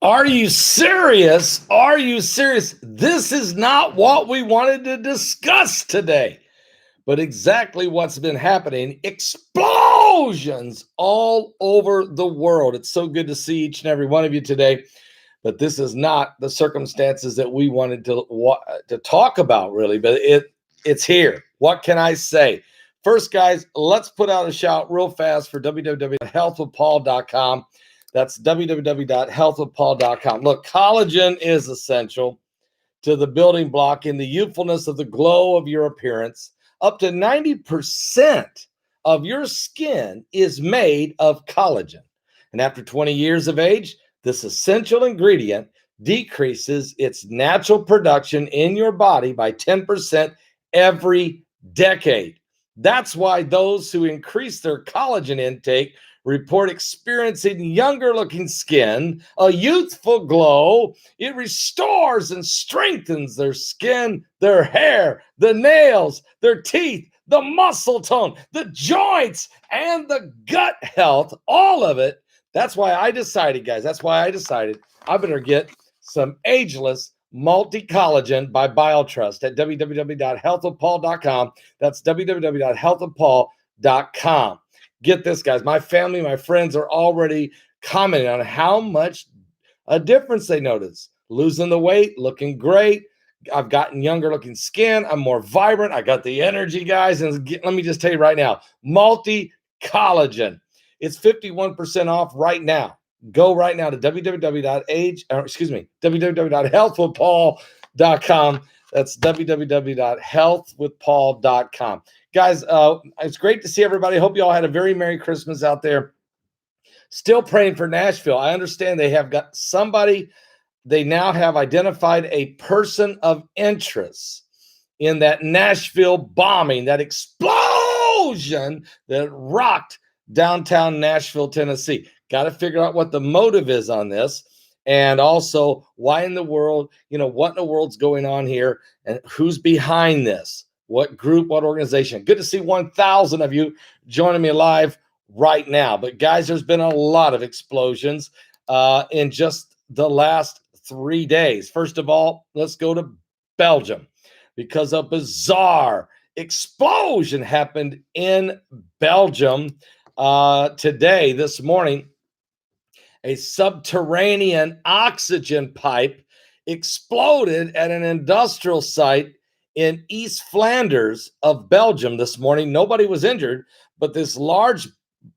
Are you serious? Are you serious? This is not what we wanted to discuss today, but exactly what's been happening. Explosions all over the world. It's so good to see each and every one of you today, but this is not the circumstances that we wanted to talk about, really. But it's here. What can I say? First, guys, let's put out a shout real fast for www.healthwithpaul.com. That's www.healthwithpaul.com. Look, collagen is essential to the building block in the youthfulness of the glow of your appearance. Up to 90% of your skin is made of collagen. And after 20 years of age, this essential ingredient decreases its natural production in your body by 10% every decade. That's why those who increase their collagen intake report experiencing younger looking skin, a youthful glow. It restores and strengthens their skin, their hair, the nails, their teeth, the muscle tone, the joints, and the gut health, all of it. That's why I decided, guys, I better get some ageless multi-collagen by BioTrust at www.healthofpaul.com. That's www.healthofpaul.com. Get this, guys. My family, my friends are already commenting on how much a difference they notice. Losing the weight, looking great. I've gotten younger looking skin. I'm more vibrant. I got the energy, guys. And let me just tell you right now, multi-collagen. It's 51% off right now. Go right now to www.healthwithpaul.com. That's www.healthwithpaul.com. Guys, it's great to see everybody. Hope you all had a very Merry Christmas out there. Still praying for Nashville. I understand they have got somebody, they now have identified a person of interest in that Nashville bombing, that explosion that rocked downtown Nashville, Tennessee. Got to figure out what the motive is on this, and also why in the world, what in the world's going on here, and who's behind this, what group, what organization. Good to see 1,000 of you joining me live right now. But guys, there's been a lot of explosions in just the last 3 days. First of all, let's go to Belgium, because a bizarre explosion happened in Belgium today, this morning. A subterranean oxygen pipe exploded at an industrial site in East Flanders of Belgium this morning. Nobody was injured, but this large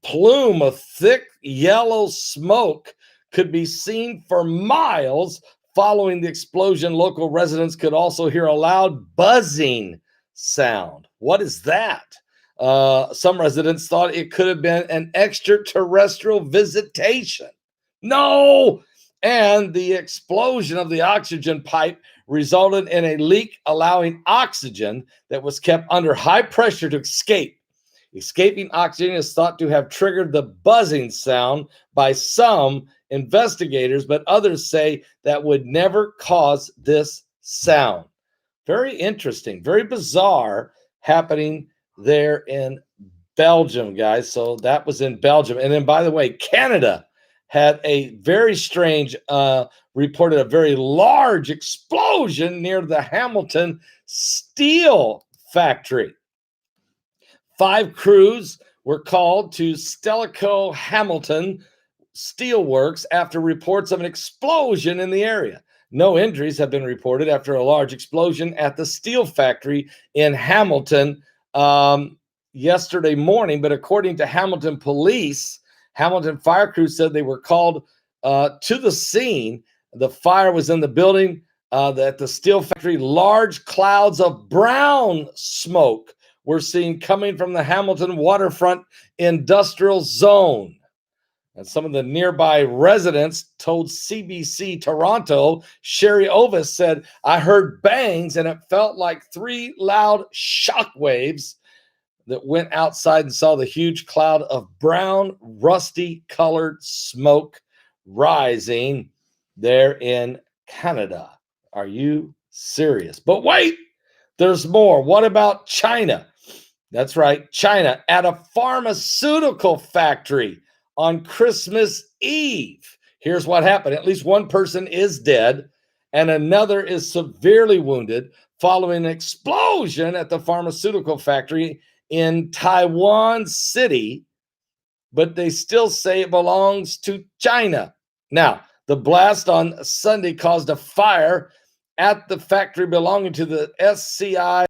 plume of thick yellow smoke could be seen for miles. Following the explosion, local residents could also hear a loud buzzing sound. What is that? Some residents thought it could have been an extraterrestrial visitation. No! And the explosion of the oxygen pipe resulted in a leak, allowing oxygen that was kept under high pressure to escape. Escaping oxygen is thought to have triggered the buzzing sound by some investigators, but others say that would never cause this sound. Very interesting, very bizarre happening there in Belgium, guys. So that was in Belgium. And then, by the way, Canada had a very strange, reported a very large explosion near the Hamilton steel factory. 5 crews were called to Stelco Hamilton Steelworks after reports of an explosion in the area. No injuries have been reported after a large explosion at the steel factory in Hamilton yesterday morning. But according to Hamilton police, Hamilton fire crew said they were called to the scene. The fire was in the building at the steel factory. Large clouds of brown smoke were seen coming from the Hamilton waterfront industrial zone. And some of the nearby residents told CBC Toronto, Sherry Ovis said, "I heard bangs and it felt like 3 loud shock waves that went outside and saw the huge cloud of brown, rusty colored smoke rising there in Canada." Are you serious? But wait, there's more. What about China? That's right, China, at a pharmaceutical factory on Christmas Eve. Here's what happened. At least one person is dead and another is severely wounded following an explosion at the pharmaceutical factory in Taiwan City, but they still say it belongs to China. Now, the blast on Sunday caused a fire at the factory belonging to the SCI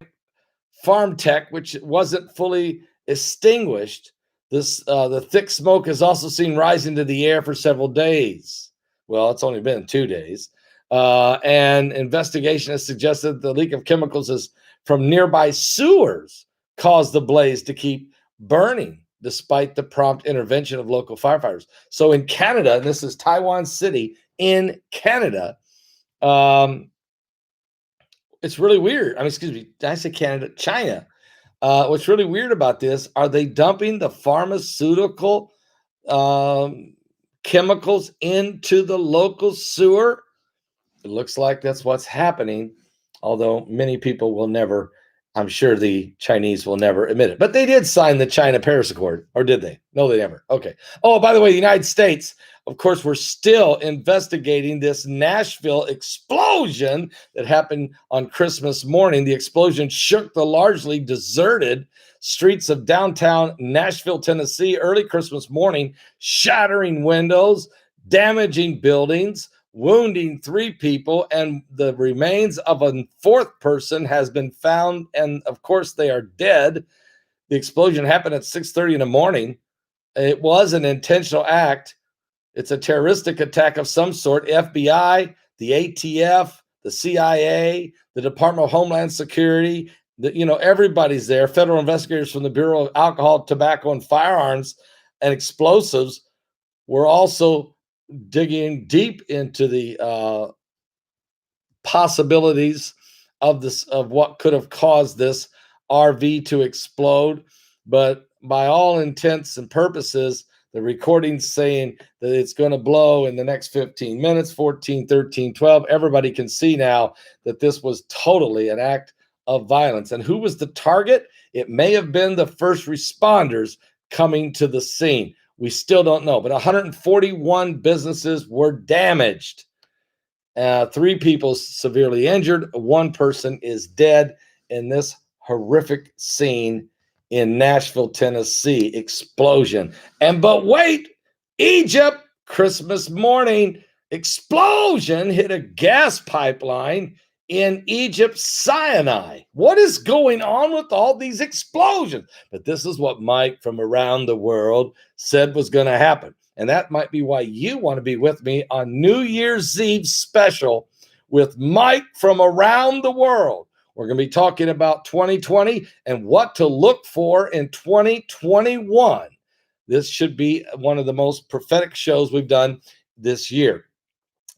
Farm Tech, which wasn't fully extinguished. The thick smoke is also seen rising to the air for several days. Well, it's only been 2 days. And investigation has suggested the leak of chemicals is from nearby sewers caused the blaze to keep burning despite the prompt intervention of local firefighters. So in Canada, and this is Taiwan City in Canada, it's really weird. I mean, excuse me, did I say Canada? China. What's really weird about this, are they dumping the pharmaceutical chemicals into the local sewer? It looks like that's what's happening, although many people will never, I'm sure the Chinese will never admit it. But they did sign the China Paris Accord, or did they? No, they never. Okay. Oh, by the way, the United States, of course, we're still investigating this Nashville explosion that happened on Christmas morning. The explosion shook the largely deserted streets of downtown Nashville, Tennessee, early Christmas morning, shattering windows, damaging buildings, wounding 3 people, and the remains of a 4th person has been found, and of course they are dead. The explosion happened at 6:30 in the morning. It was an intentional act. It's a terroristic attack of some sort. FBI, the ATF, the CIA, the Department of Homeland Security, everybody's there. Federal investigators from the Bureau of Alcohol, Tobacco, and Firearms and Explosives were also digging deep into the possibilities of what could have caused this RV to explode. But by all intents and purposes, the recording's saying that it's going to blow in the next 15 minutes, 14, 13, 12. Everybody can see now that this was totally an act of violence. And who was the target? It may have been the first responders coming to the scene. We still don't know, but 141 businesses were damaged. 3 people severely injured. 1 person is dead in this horrific scene in Nashville, Tennessee. Explosion. But wait, Egypt, Christmas morning, explosion hit a gas pipeline in Egypt's Sinai. What is going on with all these explosions? But this is what Mike from around the world said was going to happen. And that might be why you want to be with me on New Year's Eve special with Mike from around the world. We're going to be talking about 2020 and what to look for in 2021. This should be one of the most prophetic shows we've done this year.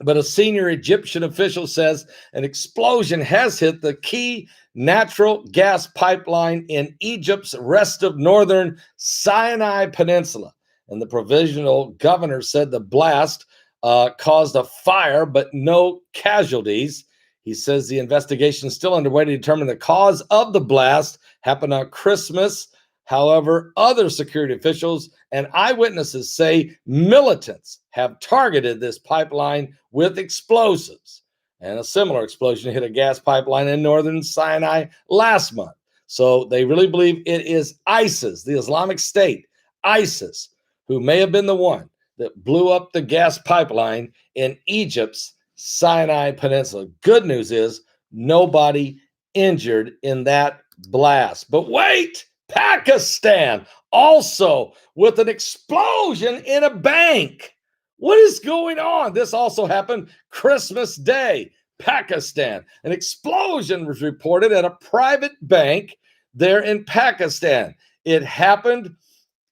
But a senior Egyptian official says an explosion has hit the key natural gas pipeline in Egypt's rest of northern Sinai Peninsula. And the provisional governor said the blast caused a fire, but no casualties. He says the investigation is still underway to determine the cause of the blast. Happened on Christmas. However, other security officials and eyewitnesses say militants have targeted this pipeline with explosives. And a similar explosion hit a gas pipeline in northern Sinai last month. So they really believe it is ISIS, the Islamic State, ISIS, who may have been the one that blew up the gas pipeline in Egypt's Sinai Peninsula. Good news is nobody injured in that blast. But wait! Pakistan also with an explosion in a bank. What is going on? This also happened Christmas Day. Pakistan. An explosion was reported at a private bank there in Pakistan. It happened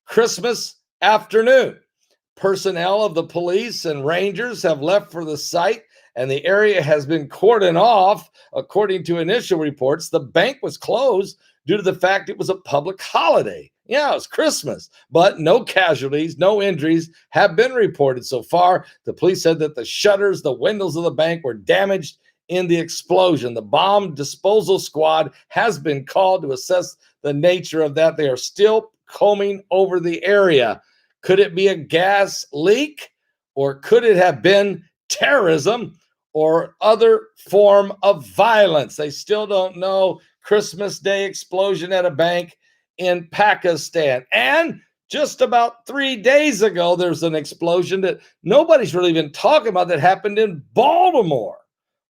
Christmas afternoon. Personnel of the police and rangers have left for the site, and the area has been cordoned off. According to initial reports, the bank was closed due to the fact it was a public holiday. Yeah, it was Christmas, but no casualties, no injuries have been reported so far. The police said that the shutters, the windows of the bank were damaged in the explosion. The bomb disposal squad has been called to assess the nature of that. They are still combing over the area. Could it be a gas leak? Or could it have been terrorism or other form of violence? They still don't know. Christmas Day explosion at a bank in Pakistan. And just about 3 days ago, there's an explosion that nobody's really been talking about that happened in Baltimore.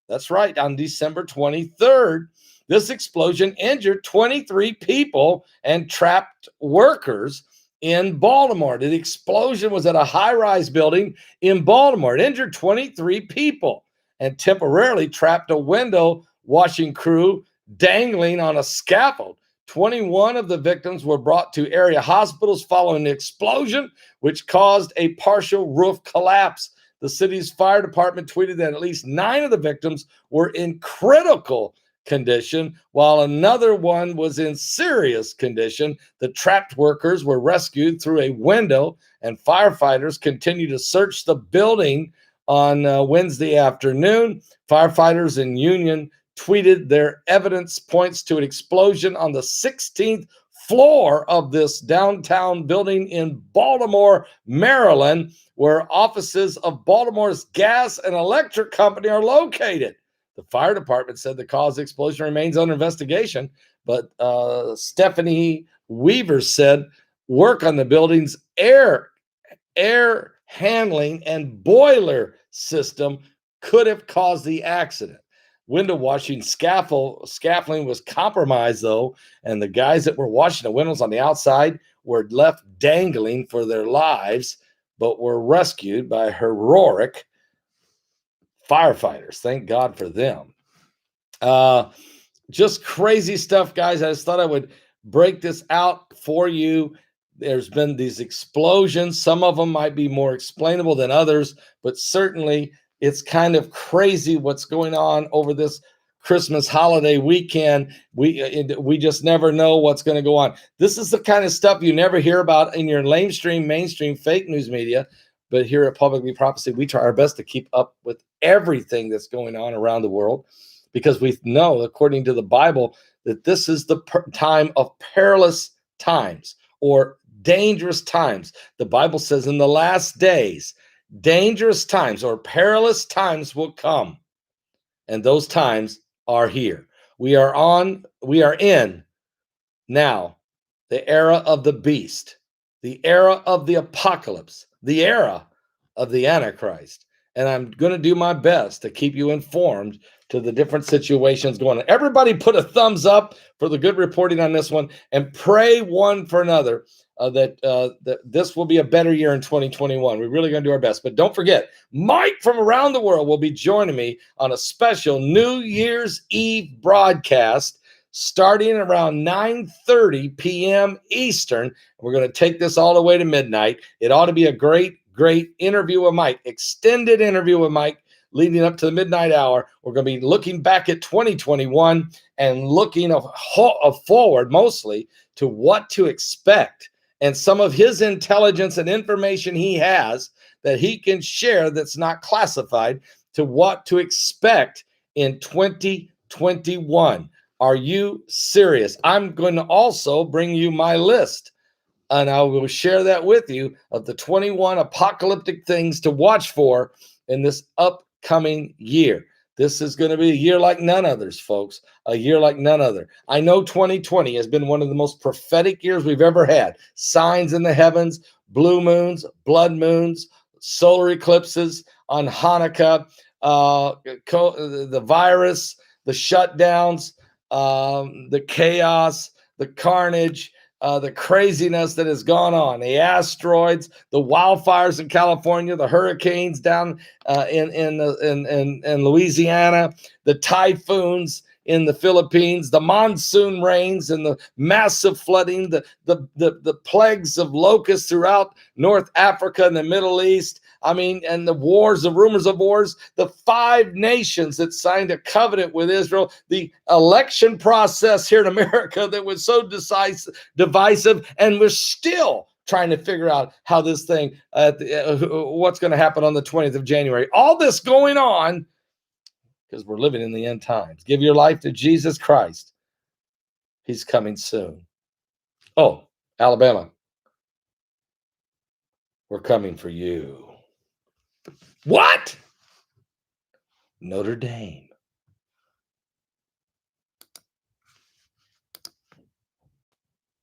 That's right, on December 23rd. This explosion injured 23 people and trapped workers in Baltimore. The explosion was at a high-rise building in Baltimore. It injured 23 people and temporarily trapped a window washing crew dangling on a scaffold. 21 of the victims were brought to area hospitals following the explosion, which caused a partial roof collapse. The city's fire department tweeted that at least 9 of the victims were in critical condition, while another one was in serious condition. The trapped workers were rescued through a window, and firefighters continue to search the building on Wednesday afternoon. Firefighters in Union tweeted their evidence points to an explosion on the 16th floor of this downtown building in Baltimore, Maryland, where offices of Baltimore's gas and electric company are located. The fire department said the cause of the explosion remains under investigation, but Stephanie Weaver said work on the building's air handling and boiler system could have caused the accident. Window washing scaffolding was compromised, though, and the guys that were washing the windows on the outside were left dangling for their lives, but were rescued by heroic firefighters. Thank God for them. Just crazy stuff, guys. I just thought I would break this out for you. There's been these explosions. Some of them might be more explainable than others, but certainly it's kind of crazy what's going on over this Christmas holiday weekend. We just never know what's going to go on. This is the kind of stuff you never hear about in your mainstream fake news media. But here at Publicly Prophecy, we try our best to keep up with everything that's going on around the world, because we know, according to the Bible, that this is the time of perilous times or dangerous times. The Bible says in the last days, dangerous times or perilous times will come, and those times are here. We are in now the era of the beast, the era of the apocalypse, the era of the Antichrist. And I'm going to do my best to keep you informed to the different situations going on. Everybody put a thumbs up for the good reporting on this one, and pray one for another that this will be a better year in 2021. We're really going to do our best. But don't forget, Mike from around the world will be joining me on a special New Year's Eve broadcast starting around 9:30 p.m. Eastern. We're going to take this all the way to midnight. It ought to be a great interview with Mike, extended interview with Mike leading up to the midnight hour. We're going to be looking back at 2021 and looking forward mostly to what to expect and some of his intelligence and information he has that he can share that's not classified to what to expect in 2021. Are you serious? I'm going to also bring you my list, and I will share that with you of the 21 apocalyptic things to watch for in this upcoming year. This is going to be a year like none others, folks. A year like none other. I know 2020 has been one of the most prophetic years we've ever had. Signs in the heavens, blue moons, blood moons, solar eclipses on Hanukkah, the virus, the shutdowns, the chaos, the carnage, the craziness that has gone on, the asteroids, the wildfires in California, the hurricanes down in Louisiana, the typhoons in the Philippines, the monsoon rains and the massive flooding, the plagues of locusts throughout North Africa and the Middle East. I mean, and the wars, the rumors of wars, the 5 nations that signed a covenant with Israel, the election process here in America that was so divisive, and we're still trying to figure out how this thing, what's going to happen on the 20th of January. All this going on because we're living in the end times. Give your life to Jesus Christ. He's coming soon. Oh, Alabama, we're coming for you. What? Notre Dame.